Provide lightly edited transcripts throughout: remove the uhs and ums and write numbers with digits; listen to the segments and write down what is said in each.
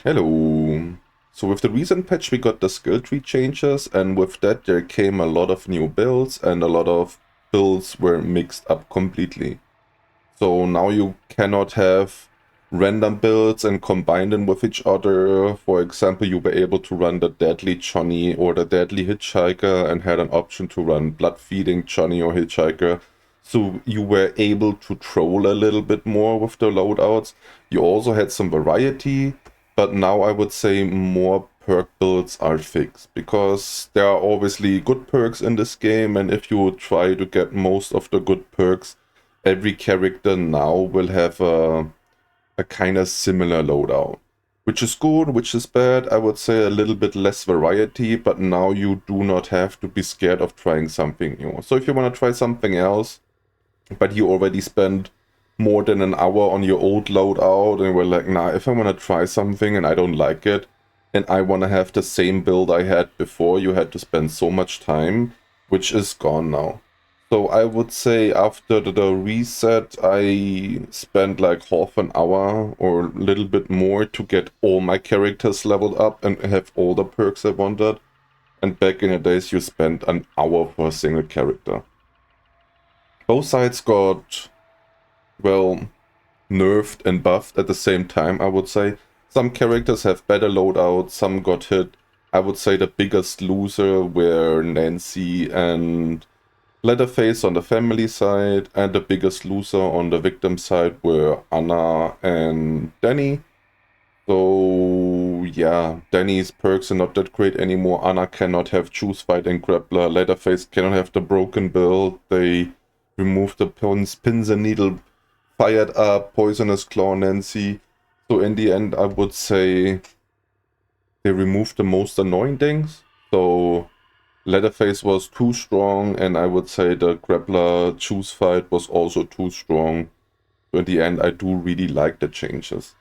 Hello. So with the recent patch we got the skill tree changes, and with that there came a lot of new builds, and a lot of builds were mixed up completely. So now you cannot have random builds and combine them with each other. For example, you were able to run the Deadly Johnny or the Deadly Hitchhiker and had an option to run Blood Feeding Johnny or Hitchhiker. So you were able to troll a little bit more with the loadouts. You also had some variety, but now I would say more perk builds are fixed, because there are obviously good perks in this game, and if you try to get most of the good perks, every character now will have a kind of similar loadout. Which is good, which is bad. I would say a little bit less variety, but now you do not have to be scared of trying something new. So if you want to try something else, but you already spent more than an hour on your old loadout and were like, nah, if I want to try something and I don't like it, and I want to have the same build I had before, you had to spend so much time, which is gone now. So I would say after the reset, I spent like half an hour or a little bit more to get all my characters leveled up and have all the perks I wanted. And back in the days, you spent an hour for a single character. Both sides got, well, nerfed and buffed at the same time, I would say. Some characters have better loadouts, some got hit. I would say the biggest loser were Nancy and Leatherface on the family side, and the biggest loser on the victim side were Anna and Danny. So yeah, Danny's perks are not that great anymore. Anna cannot have Choose Fight and Grappler. Leatherface cannot have the broken build. They removed the pins and needle, fired up, Poisonous Claw Nancy. So in the end, I would say they removed the most annoying things. So Leatherface was too strong, and I would say the Grappler Choose Fight was also too strong. So in the end, I do really like the changes.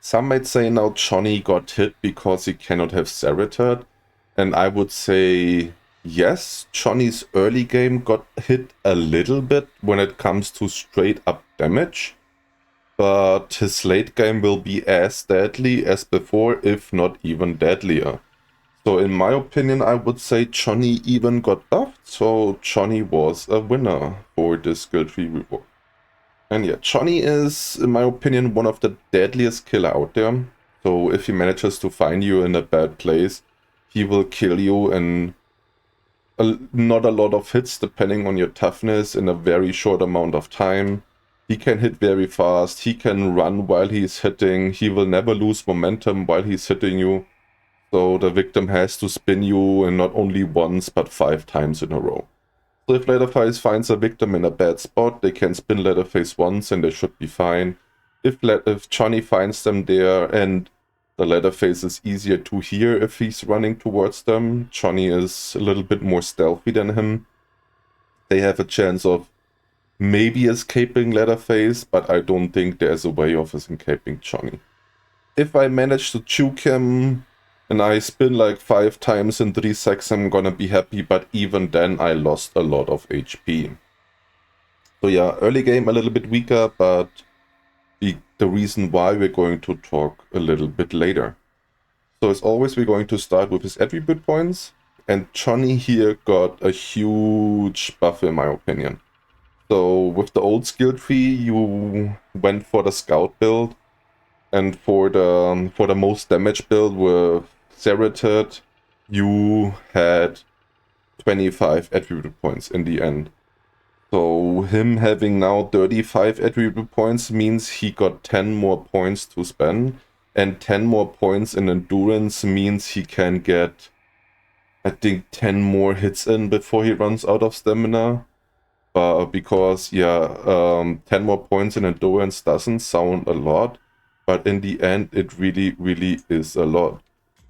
Some might say now Johnny got hit because he cannot have Ceratoid, and I would say yes, Johnny's early game got hit a little bit when it comes to straight up damage, but his late game will be as deadly as before, if not even deadlier. So in my opinion, I would say Johnny even got buffed, so Johnny was a winner for this Skilltree reward. And yeah, Johnny is, in my opinion, one of the deadliest killer out there. So if he manages to find you in a bad place, he will kill you in not a lot of hits depending on your toughness in a very short amount of time. He can hit very fast, he can run while he's hitting, he will never lose momentum while he's hitting you. So the victim has to spin you, and not only once, but 5 times in a row. So if Leatherface finds a victim in a bad spot, they can spin Leatherface once and they should be fine. If Johnny finds them there and the Leatherface is easier to hear if he's running towards them, Johnny is a little bit more stealthy than him, they have a chance of maybe escaping Leatherface, but I don't think there's a way of escaping Johnny. If I manage to juke him and I spin like 5 times in 3 seconds, I'm gonna be happy, but even then I lost a lot of HP. So yeah, early game a little bit weaker, but the reason why we're going to talk a little bit later. So as always, we're going to start with his attribute points, and Johnny here got a huge buff in my opinion. So with the old skill tree, you went for the scout build, and for the most damage build with Ceratoid, you had 25 attribute points in the end. So him having now 35 attribute points means he got 10 more points to spend, and 10 more points in endurance means he can get, I think, 10 more hits in before he runs out of stamina. Because yeah, 10 more points in endurance doesn't sound a lot, but in the end it really is a lot.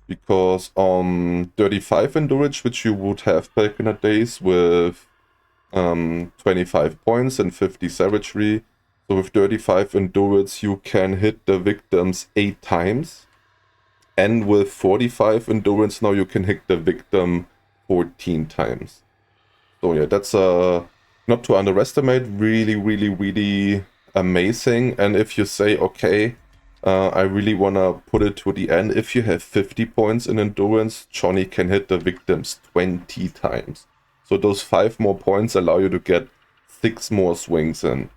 Because 35 endurance, which you would have back in the days with 25 points and 50 savagery, so with 35 endurance you can hit the victims 8 times, and with 45 endurance now you can hit the victim 14 times. So yeah, that's not to underestimate, really amazing. And if you say, okay, I really want to put it to the end. If you have 50 points in endurance, Johnny can hit the victims 20 times. So those 5 more points allow you to get 6 more swings in.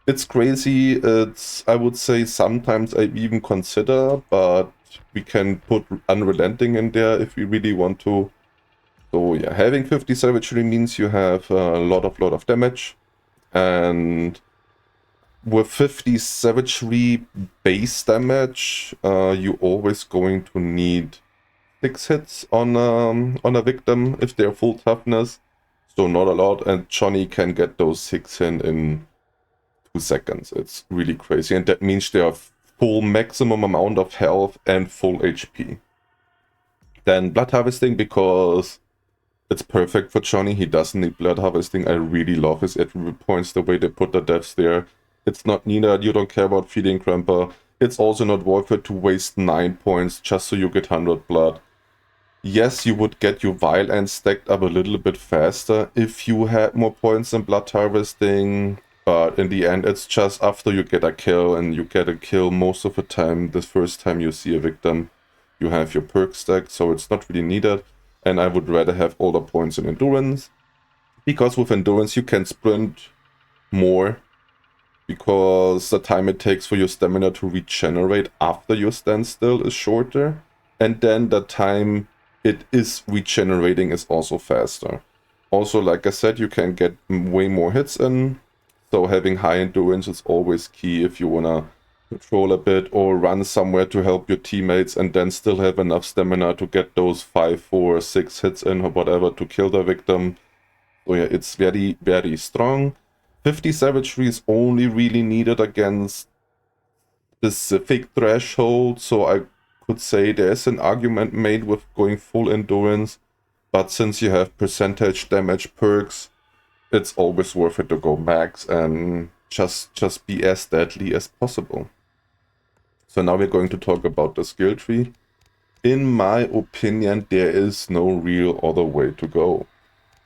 It's crazy. It's, I would say, sometimes I even consider, but we can put Unrelenting in there if we really want to. So yeah, having 50 savagery means you have a lot of damage, and with 50 savagery base damage, you're always going to need 6 hits on a victim if they're full toughness. So not a lot, and Johnny can get those 6 in 2 seconds. It's really crazy, and that means they have full maximum amount of health and full HP. Then Blood Harvesting, because it's perfect for Johnny. He doesn't need Blood Harvesting. I really love his attribute points, the way they put the deaths there. It's not needed. You don't care about Feeding Cramper. It's also not worth it to waste 9 points just so you get 100 blood. Yes, you would get your Vile End stacked up a little bit faster if you had more points in Blood Harvesting, but in the end it's just after you get a kill, and you get a kill most of the time, the first time you see a victim, you have your perk stacked, so it's not really needed. And I would rather have all the points in Endurance, because with Endurance you can sprint more, because the time it takes for your stamina to regenerate after your standstill is shorter, and then the time it is regenerating is also faster. Also, like I said, you can get way more hits in, so having high endurance is always key if you wanna patrol a bit or run somewhere to help your teammates and then still have enough stamina to get those 5, 4, 6 hits in or whatever to kill the victim. So yeah, it's very, very strong. 50 savagery is only really needed against specific threshold, so I could say there's an argument made with going full endurance, but since you have percentage damage perks, it's always worth it to go max and just be as deadly as possible. So now we're going to talk about the skill tree. In my opinion, there is no real other way to go.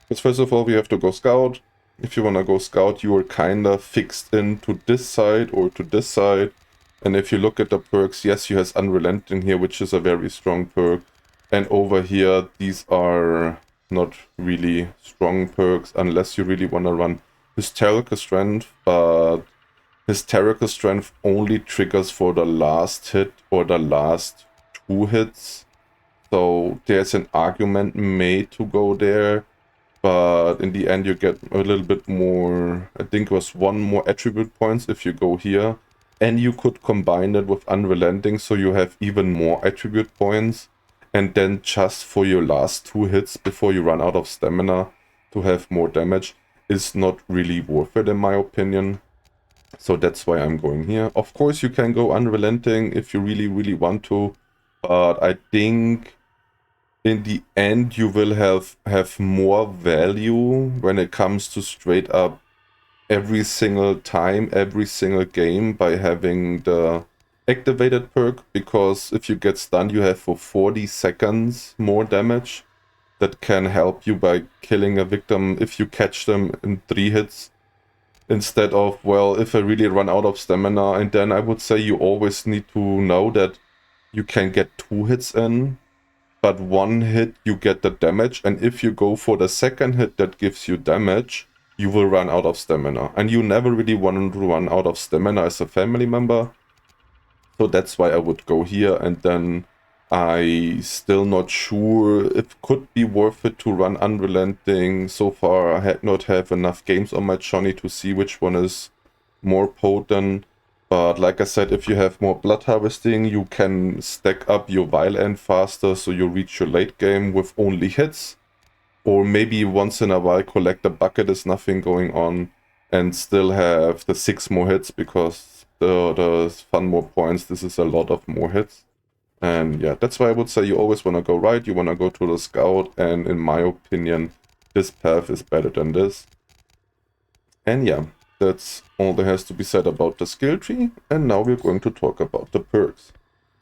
Because first of all, we have to go scout. If you want to go scout, you are kind of fixed into this side or to this side. And if you look at the perks, yes, you have Unrelenting here, which is a very strong perk. And over here, these are not really strong perks unless you really want to run Hysterical Strength, but Hysterical Strength only triggers for the last hit or the last 2 hits. So there's an argument made to go there, but in the end you get a little bit more, I think it was 1 more attribute points if you go here. And you could combine it with Unrelenting, so you have even more attribute points. And then just for your last 2 hits before you run out of stamina to have more damage is not really worth it in my opinion. So that's why I'm going here. Of course you can go Unrelenting if you really want to, but I think in the end you will have more value when it comes to straight up every single time, every single game by having the activated perk, because if you get stunned you have for 40 seconds more damage that can help you by killing a victim if you catch them in 3 hits. Instead of, well, if I really run out of stamina, and then I would say you always need to know that you can get 2 hits in, but 1 hit you get the damage, and if you go for the second hit that gives you damage, you will run out of stamina. And you never really want to run out of stamina as a family member. So that's why I would go here, and then I still not sure if it could be worth it to run Unrelenting. So far I had not have enough games on my Johnny to see which one is more potent. But like I said, if you have more Blood Harvesting, you can stack up your Vile End faster, so you reach your late game with only hits. Or maybe once in a while collect a bucket, is nothing going on, and still have the 6 more hits, because the fun more points, this is a lot of more hits. And yeah, that's why I would say you always want to go right, you want to go to the scout, and in my opinion, this path is better than this. And yeah, that's all there has to be said about the skill tree, and now we're going to talk about the perks.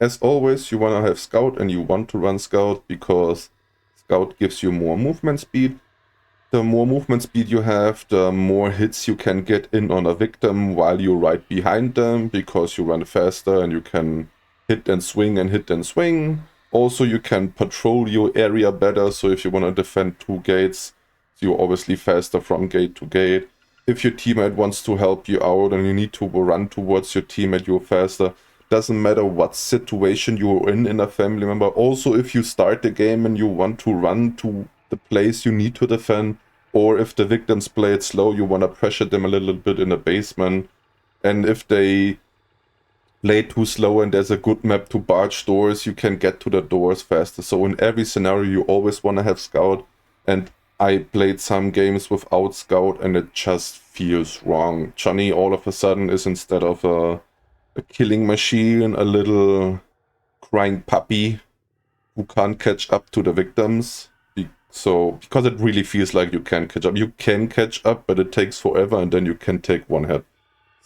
As always, you want to have scout, and you want to run scout because scout gives you more movement speed. the more movement speed you have, the more hits you can get in on a victim while you're right behind them, because you run faster and you can hit and swing and hit and swing. Also, you can patrol your area better, so if you want to defend 2 gates, you're obviously faster from gate to gate. If your teammate wants to help you out and you need to run towards your teammate, you're faster. Doesn't matter what situation you're in a family member. Also, if you start the game and you want to run to the place you need to defend, or if the victims play it slow, you want to pressure them a little bit in the basement, and if they play too slow and there's a good map to barge doors, you can get to the doors faster. So in every scenario you always want to have scout, and I played some games without scout and it just feels wrong. Johnny all of a sudden is, instead of a killing machine, a little crying puppy who can't catch up to the victims. So, because it really feels like you can catch up. You can catch up, but it takes forever, and then you can take 1 hit.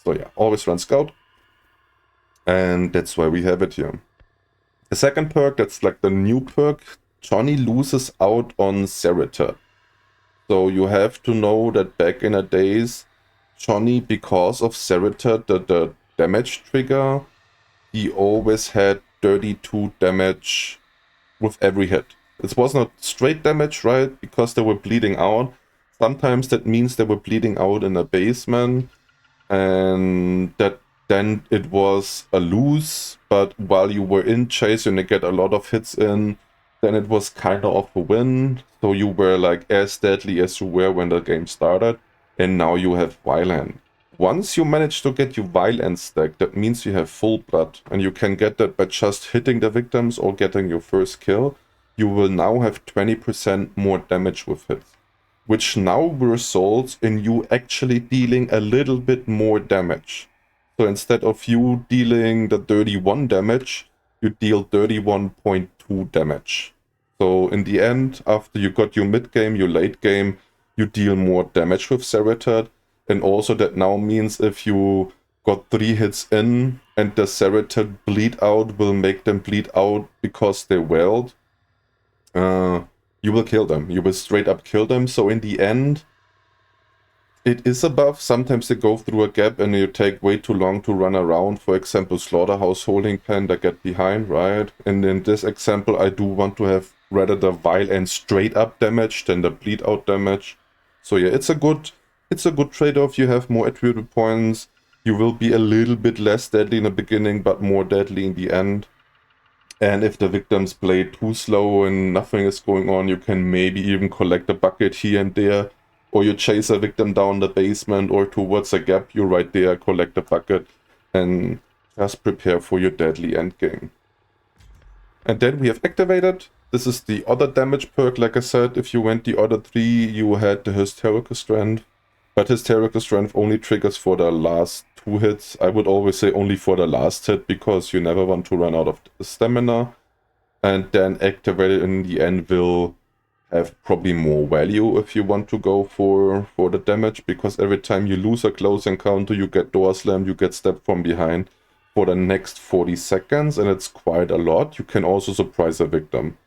So yeah, always run scout. And that's why we have it here. The second perk, that's like the new perk, Johnny loses out on Cerita. So you have to know that back in the days, Johnny, because of Cerita, the damage trigger, he always had 32 damage with every hit. It was not straight damage, right? Because they were bleeding out. Sometimes that means they were bleeding out in the basement, and that then it was a lose. But while you were in chase and you get a lot of hits in, then it was kind of a win. So you were like as deadly as you were when the game started, and now you have Violent. Once you manage to get your Violent stack, that means you have full blood, and you can get that by just hitting the victims or getting your first kill. You will now have 20% more damage with hits, which now results in you actually dealing a little bit more damage. So instead of you dealing the 31 damage, you deal 31.2 damage. So in the end, after you got your mid game, your late game, you deal more damage with Cerita. And also that now means if you got 3 hits in and the Cerita bleed out will make them bleed out because they wailed, you will kill them. You will straight up kill them. So in the end, it is a buff. Sometimes they go through a gap and you take way too long to run around. For example, Slaughterhouse holding pen, they get behind, right? And in this example, I do want to have rather the Violent straight up damage than the bleed out damage. So yeah, it's a good trade-off. You have more attribute points. You will be a little bit less deadly in the beginning, but more deadly in the end. And if the victims play too slow and nothing is going on, you can maybe even collect a bucket here and there. Or you chase a victim down the basement or towards a gap, you right there, collect a bucket, and just prepare for your deadly endgame. And then we have activated. This is the other damage perk. Like I said, if you went the other 3, you had the Hysterical Strength. But Hysterical Strength only triggers for the last 2 hits. I would always say only for the last hit, because you never want to run out of stamina. And then activated in the end will have probably more value if you want to go for the damage, because every time you lose a close encounter, you get door slammed, you get stabbed from behind for the next 40 seconds, and it's quite a lot. You can also surprise a victim.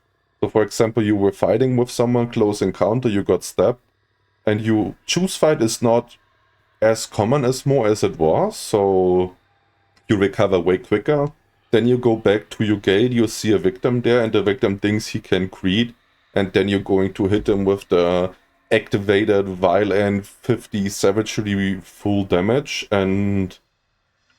So for example, you were fighting with someone, close encounter, you got stabbed, and you choose fight is not as common as more as it was, so you recover way quicker. Then you go back to your gate, you see a victim there, and the victim thinks he can creed, and then you're going to hit him with the activated Violent 50 Savagery full damage. And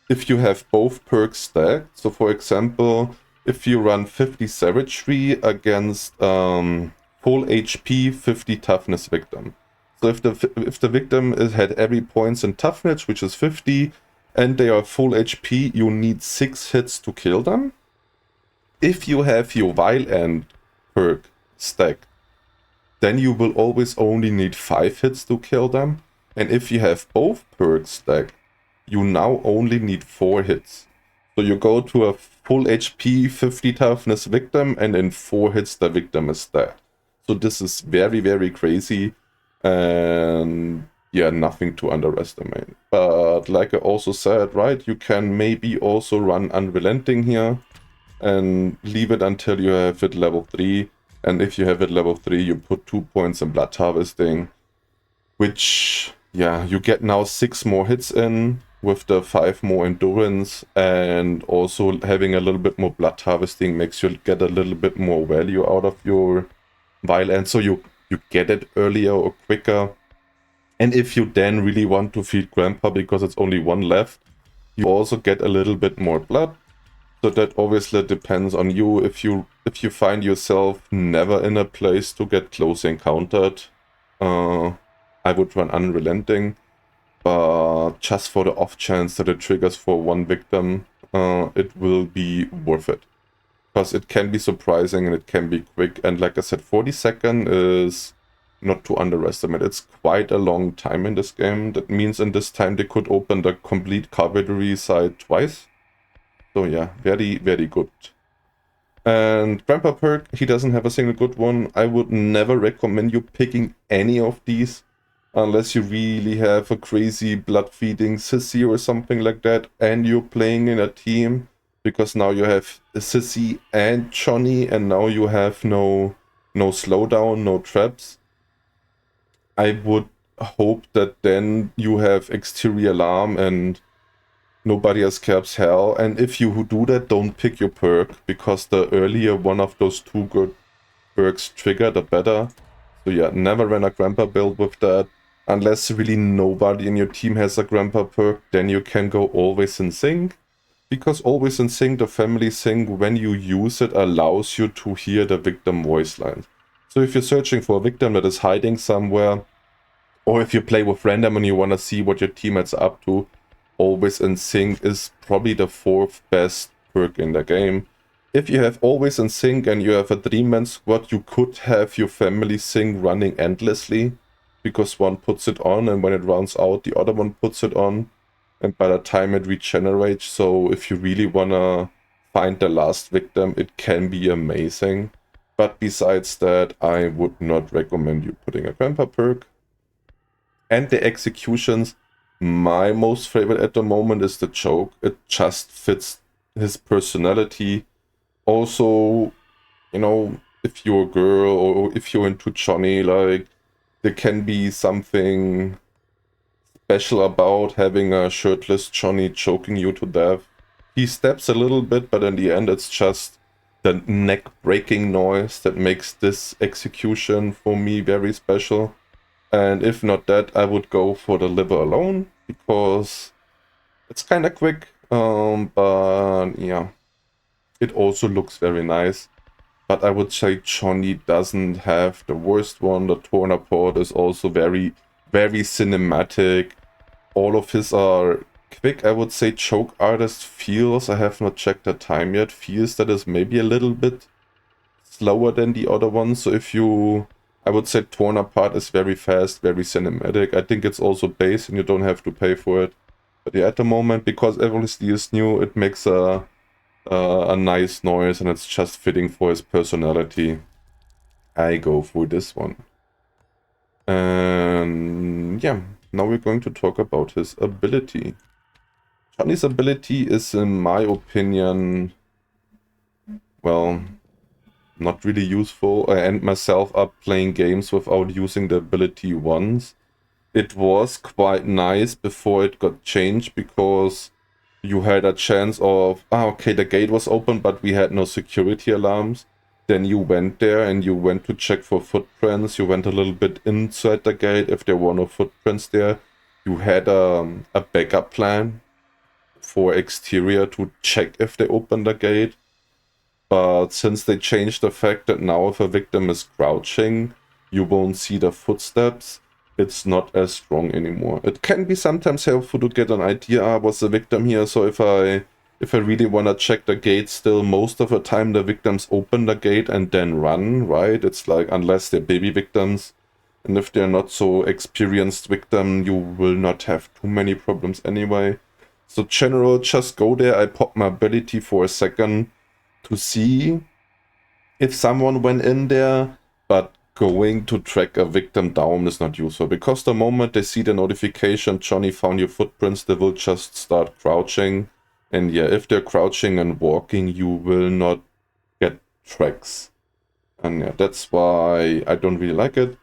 if you have both perks stacked, so for example, if you run 50 Savagery against full HP 50 Toughness victim. So if the victim had every points in Toughness, which is 50, and they are full HP, you need 6 hits to kill them. If you have your Violent perk stacked, then you will always only need 5 hits to kill them. And if you have both perks stacked, you now only need 4 hits. So you go to a full HP 50 toughness victim, and in 4 hits the victim is dead. So this is very, very crazy, and yeah, nothing to underestimate. But like I also said, right, you can maybe also run Unrelenting here and leave it until you have it level 3. And if you have it level 3, you put 2 points in Blood Harvesting. which, yeah, you get now 6 more hits in with the 5 more endurance, and also having a little bit more blood harvesting makes you get a little bit more value out of your vial, and so you get it earlier or quicker. And if you then really want to feed Grandpa because it's only 1 left, you also get a little bit more blood. So that obviously depends on you. If you find yourself never in a place to get close encountered, I would run Unrelenting. But just for the off chance that it triggers for 1 victim, it will be worth it. Because it can be surprising and it can be quick. And like I said, 40 seconds is not to underestimate. It's quite a long time in this game. That means in this time they could open the complete cavalry side twice. So yeah, very, very good. And Grandpa perk, he doesn't have a single good one. I would never recommend you picking any of these unless you really have a crazy blood feeding sissy or something like that and you're playing in a team, because now you have sissy and Johnny and now you have no slowdown, no traps. I would hope that then you have exterior alarm and nobody escapes hell. And if you do that, don't pick your perk, because the earlier one of those 2 good perks trigger, the better. So yeah, never run a Grandpa build with that. Unless really nobody in your team has a Grandpa perk, then you can go Always in Sync. Because Always in Sync, the family sync, when you use it, allows you to hear the victim voice lines. So if you're searching for a victim that is hiding somewhere, or if you play with random and you want to see what your teammates are up to, Always in Sync is probably the 4th best perk in the game. If you have Always in Sync and you have a 3-man squad, you could have your family sync running endlessly, because one puts it on and when it runs out, the other one puts it on, and by the time it regenerates. So if you really want to find the last victim, it can be amazing. But besides that, I would not recommend you putting a Grandpa perk. And the executions, my most favorite at the moment is the choke. It just fits his personality. Also, you know, if you're a girl or if you're into Johnny, like, there can be something special about having a shirtless Johnny choking you to death. He steps a little bit, but in the end it's just the neck-breaking noise that makes this execution for me very special. And if not that, I would go for the liver alone, because it's kind of quick, but yeah, it also looks very nice. But I would say Johnny doesn't have the worst one. The Tornaport is also very, very cinematic. All of his are quick. I would say Choke Artist feels, I have not checked the time yet, feels that is maybe a little bit slower than the other ones. So if you, I would say Torn Apart is very fast, very cinematic. I think it's also base and you don't have to pay for it. But yeah, at the moment, because everything is new, it makes a nice noise and it's just fitting for his personality. I go for this one. And yeah, now we're going to talk about his ability. Johnny's ability is, in my opinion, well, not really useful. I end myself up playing games without using the ability once. It was quite nice before it got changed, because you had a chance of, okay, the gate was open, but we had no security alarms. Then you went there and you went to check for footprints. You went a little bit inside the gate. If there were no footprints there, you had a backup plan for exterior to check if they opened the gate. But since they changed the fact that now if a victim is crouching, you won't see the footsteps, it's not as strong anymore. It can be sometimes helpful to get an idea, was the victim here? So if I really want to check the gate still, most of the time the victims open the gate and then run, right? It's like, unless they're baby victims. And if they're not so experienced victim, you will not have too many problems anyway. So general, just go there. I pop my ability for a second to see if someone went in there, but going to track a victim down is not useful, because the moment they see the notification, Johnny found your footprints, they will just start crouching. And yeah, if they're crouching and walking, you will not get tracks. And yeah, that's why I don't really like it.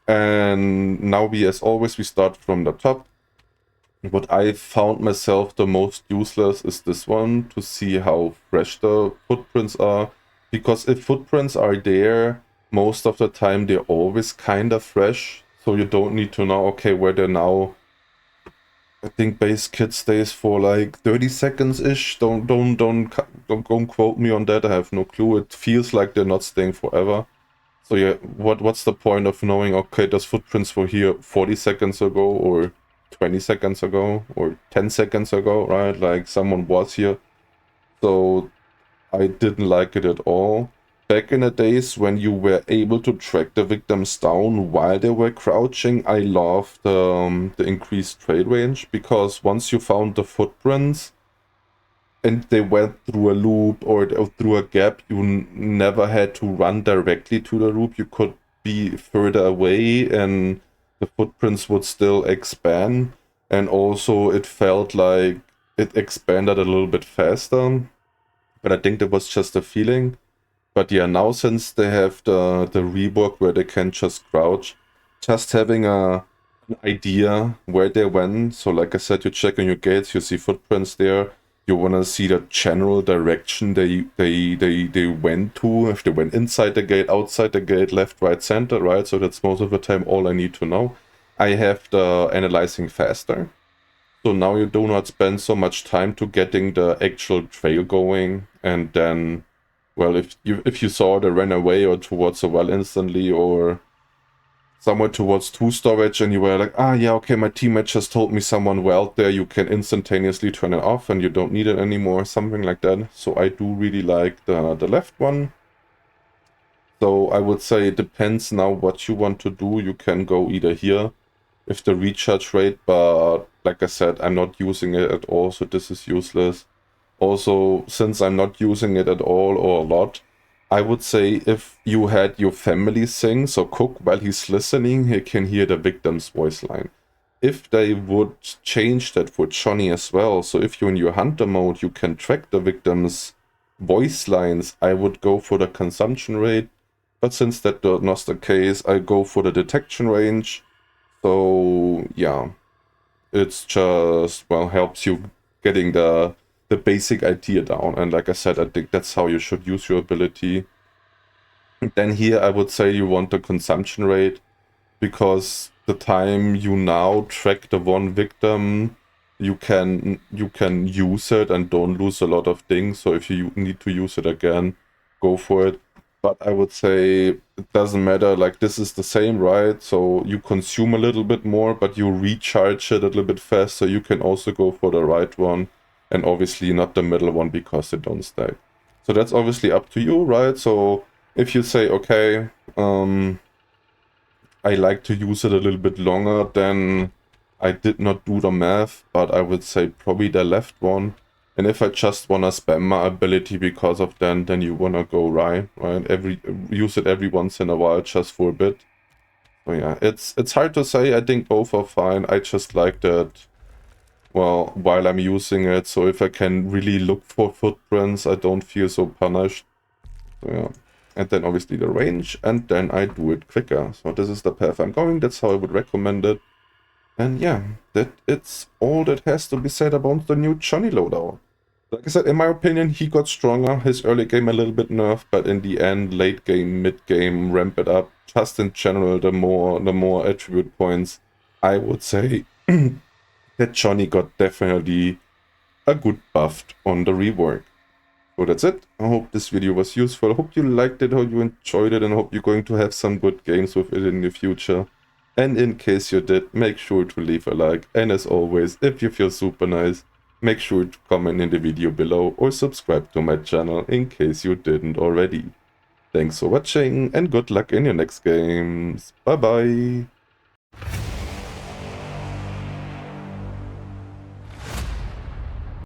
And now we, as always, we start from the top. What I found myself the most useless is this one, to see how fresh the footprints are. Because if footprints are there, most of the time they're always kind of fresh. So you don't need to know, okay, where they're now. I think base kit stays for like 30 seconds-ish. Don't quote me on that. I have no clue. It feels like they're not staying forever. So yeah, what's the point of knowing, okay, those footprints were here 40 seconds ago, or 20 seconds ago, or 10 seconds ago, right? Like, someone was here. So I didn't like it at all. Back in the days when you were able to track the victims down while they were crouching, I loved the increased trade range, because once you found the footprints and they went through a loop or through a gap, you never had to run directly to the loop. You could be further away and the footprints would still expand. And also it felt like it expanded a little bit faster. But I think that was just a feeling. But yeah, now since they have the rework where they can just crouch, just having an idea where they went. So like I said, you check on your gates, you see footprints there. You want to see the general direction they went to, if they went inside the gate, outside the gate, left, right, center, right? So that's most of the time all I need to know. I have the analyzing faster. So now you do not spend so much time to getting the actual trail going, and then, well, if you saw they ran away or towards a well instantly, or somewhere towards 2 storage, and you were like, ah, yeah, okay, my teammate just told me someone welled there, you can instantaneously turn it off and you don't need it anymore, something like that. So I do really like the left one. So I would say it depends now what you want to do. You can go either here with the recharge rate, but like I said, I'm not using it at all, so this is useless. Also, since I'm not using it at all or a lot, I would say if you had your family sing, so Cook, while he's listening, he can hear the victim's voice line. If they would change that for Johnny as well, so if you're in your hunter mode, you can track the victim's voice lines, I would go for the consumption rate. But since that was the case, I go for the detection range. So yeah, it's just, well, helps you getting the basic idea down. And like I said, I think that's how you should use your ability. Then here I would say you want the consumption rate, because the time you now track the one victim, you can use it and don't lose a lot of things. So if you need to use it again, go for it. But I would say it doesn't matter, like this is the same, right? So you consume a little bit more, but you recharge it a little bit faster. You can also go for the right one, and obviously not the middle one, because they don't stack. So that's obviously up to you, right? So if you say, okay, I like to use it a little bit longer, then I did not do the math, but I would say probably the left one. And if I just wanna spam my ability because of then you wanna go right? Use it every once in a while just for a bit. So yeah, it's hard to say. I think both are fine. I just like that, well, while I'm using it, so if I can really look for footprints, I don't feel so punished. So yeah. And then obviously the range, and then I do it quicker. So this is the path I'm going, that's how I would recommend it. And yeah, it's all that has to be said about the new Johnny loadout. Like I said, in my opinion, he got stronger. His early game a little bit nerfed, but in the end, late game, mid game, ramp it up. Just in general, the more attribute points, I would say that Johnny got definitely a good buff on the rework. So that's it. I hope this video was useful. I hope you liked it, hope you enjoyed it, and hope you're going to have some good games with it in the future. And in case you did, make sure to leave a like. And as always, if you feel super nice, make sure to comment in the video below or subscribe to my channel in case you didn't already. Thanks for watching and good luck in your next games. Bye bye.